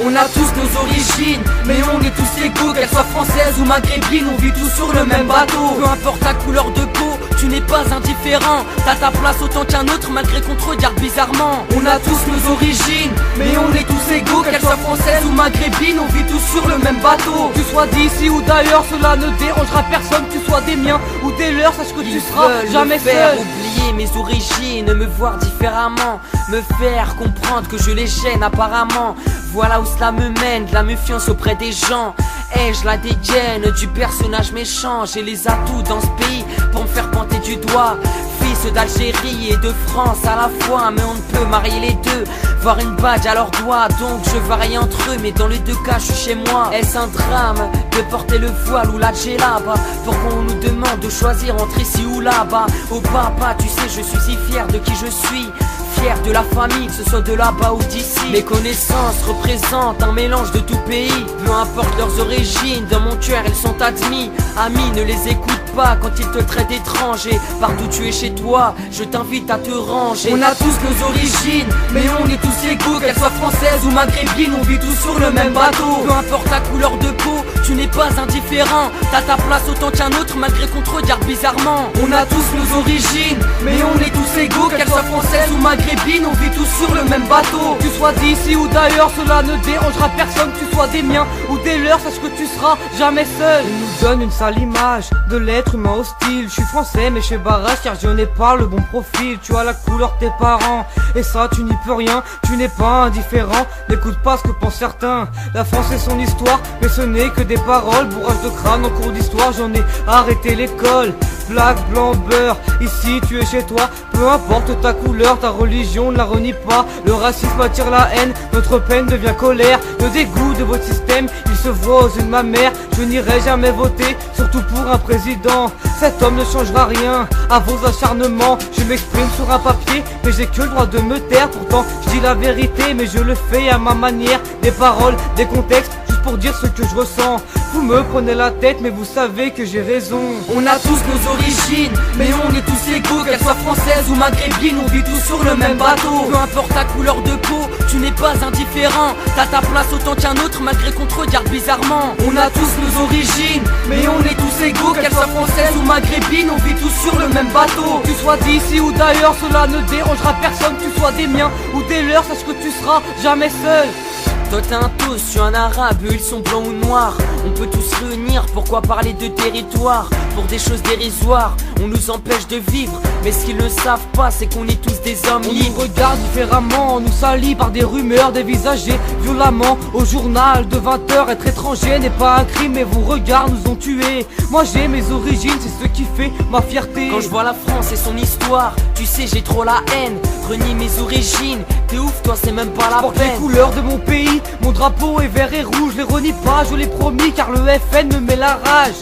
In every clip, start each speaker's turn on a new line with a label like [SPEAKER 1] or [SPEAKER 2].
[SPEAKER 1] On a tous nos origines, mais on est tous égaux. Qu'elles soient françaises ou maghrébines, on vit tous sur le même bateau. Peu importe ta couleur de peau, tu n'es pas indifférent. T'as ta place autant qu'un autre malgré qu'on te regarde bizarrement. On a tous nos origines, mais on est tous égaux. Qu'elles soient françaises ou maghrébines, on vit tous sur le même bateau. Tu sois d'ici ou d'ailleurs, cela ne dérangera personne. Tu sois des miens ou des leurs, sache que tu seras jamais seul.
[SPEAKER 2] Oublier mes origines, me voir différemment, me faire comprendre que je les gêne apparemment. Voilà où cela me mène, de la méfiance auprès des gens. Ai-je la dégaine du personnage méchant? J'ai les atouts dans ce pays pour me faire pointer du doigt. Fils d'Algérie et de France à la fois, mais on ne peut marier les deux, voir une badge à leurs doigts. Donc je varie entre eux, mais dans les deux cas je suis chez moi. Est-ce un drame de porter le voile ou la djellaba? Pourquoi on nous demande de choisir entre ici ou là-bas? Oh papa, tu sais je suis si fier de qui je suis, fier de la famille, que ce soit de là-bas ou d'ici. Mes connaissances représentent un mélange de tout pays. Peu importe leurs origines, dans mon cœur elles sont admis. Amis, ne les écoute pas quand ils te traitent d'étranger. Partout tu es chez toi, je t'invite à te ranger.
[SPEAKER 1] On a tous nos origines, mais on est tous égaux. Qu'elles soient françaises ou maghrébines, on vit tous sur le même bateau. Peu importe ta couleur de peau, tu n'es pas indifférent. T'as ta place autant qu'un autre malgré qu'on te regarde bizarrement. On a tous nos origines, mais on est tous égaux. Qu'elles soient françaises ou maghrébines, on vit tous sur le même bateau. Tu sois d'ici ou d'ailleurs, cela ne dérangera personne. Tu sois des miens ou des leurs, sache que tu seras jamais seul.
[SPEAKER 3] Ils nous donnent une sale image de l'être humain hostile. Je suis français mais je fais barrage car je n'ai pas le bon profil. Tu as la couleur de tes parents et ça tu n'y peux rien. Tu n'es pas indifférent, n'écoute pas ce que pensent certains. La France et son histoire, mais ce n'est que des paroles. Bourrage de crâne en cours d'histoire, j'en ai arrêté l'école. Black, blanc, beurre, ici tu es chez toi. Peu importe ta couleur, ta religion, ne la renie pas. Le racisme attire la haine, notre peine devient colère. Le dégoût de votre système, il se voit aux yeux de ma mère. Je n'irai jamais voter, surtout pour un président. Cet homme ne changera rien à vos acharnements. Je m'exprime sur un papier, mais j'ai que le droit de me taire. Pourtant, je dis la vérité, mais je le fais à ma manière. Des paroles, des contextes, juste pour dire ce que je ressens. Vous me prenez la tête, mais vous savez que j'ai raison.
[SPEAKER 1] On a tous nos origines, mais on est tous égaux. Qu'elles soient françaises ou maghrébines, on vit tous sur le même bateau. Peu importe ta couleur de peau, tu n'es pas indifférent. T'as ta place autant qu'un autre malgré qu'on te regarde bizarrement. On a tous nos origines, mais on est tous égaux. Qu'elles soient françaises ou maghrébines, on vit tous sur le même bateau.
[SPEAKER 3] Tu sois d'ici ou d'ailleurs, cela ne dérangera personne. Tu sois des miens ou des leurs, sache que tu seras jamais seul.
[SPEAKER 2] Toi t'es un tous, je suis un arabe, eux ils sont blancs ou noirs. On peut tous se réunir, pourquoi parler de territoire? Pour des choses dérisoires, on nous empêche de vivre. Mais ce qu'ils ne savent pas, c'est qu'on est tous des hommes
[SPEAKER 3] On
[SPEAKER 2] libres.
[SPEAKER 3] nous regarde différemment, on nous salit par des rumeurs dévisagées violemment. Au journal de 20h, être étranger n'est pas un crime, mais vos regards nous ont tués. Moi j'ai mes origines, c'est ce qui fait ma fierté.
[SPEAKER 2] Quand je vois la France et son histoire, tu sais j'ai trop la haine. Renie mes origines, t'es ouf toi c'est même pas la
[SPEAKER 3] Porte les
[SPEAKER 2] peine.
[SPEAKER 3] couleurs de mon pays, mon drapeau est vert et rouge. Je les renie pas, je l'ai promis, car le FN me met la rage.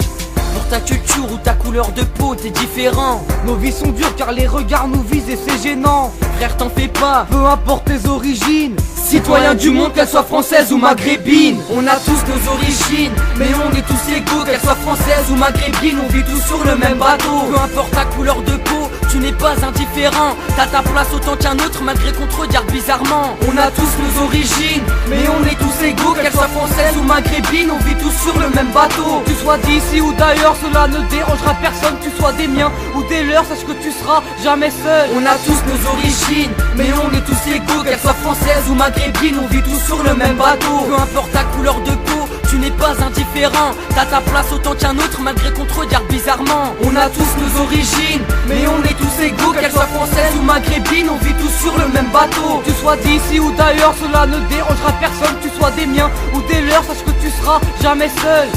[SPEAKER 2] Pour ta culture ou ta couleur de peau, t'es différent.
[SPEAKER 3] Nos vies sont dures car les regards nous visent et c'est gênant.
[SPEAKER 2] Frère t'en fais pas,
[SPEAKER 3] Peu importe tes origines,
[SPEAKER 1] Citoyens du monde, qu'elles soient françaises ou maghrébines. On a tous nos origines, mais on est tous égaux. Qu'elles soient françaises ou maghrébines, on vit tous sur le même bateau.
[SPEAKER 2] peu importe ta couleur de peau, tu n'es pas indifférent. T'as ta place autant qu'un autre malgré qu'on te regarde bizarrement.
[SPEAKER 1] On a tous nos origines, mais on est tous égaux. Qu'elles soient françaises ou maghrébines, on vit tous sur le même bateau.
[SPEAKER 3] tu sois d'ici ou d'ailleurs, cela ne dérangera personne. Tu sois des miens ou des leurs, sache que tu seras jamais seul.
[SPEAKER 1] On a tous nos origines, mais on est tous égaux. Qu'elles soient françaises ou maghrébines, on vit tous sur le même bateau.
[SPEAKER 2] Peu importe ta couleur de peau, tu n'es pas indifférent. T'as ta place autant qu'un autre malgré qu'on te regarde bizarrement.
[SPEAKER 1] On a tous nos origines, mais on est tous égaux. Qu'elles soient françaises ou maghrébines, on vit tous sur le même bateau.
[SPEAKER 3] Tu sois d'ici ou d'ailleurs, cela ne dérangera personne. Tu sois des miens ou des leurs, sache que tu seras jamais seul.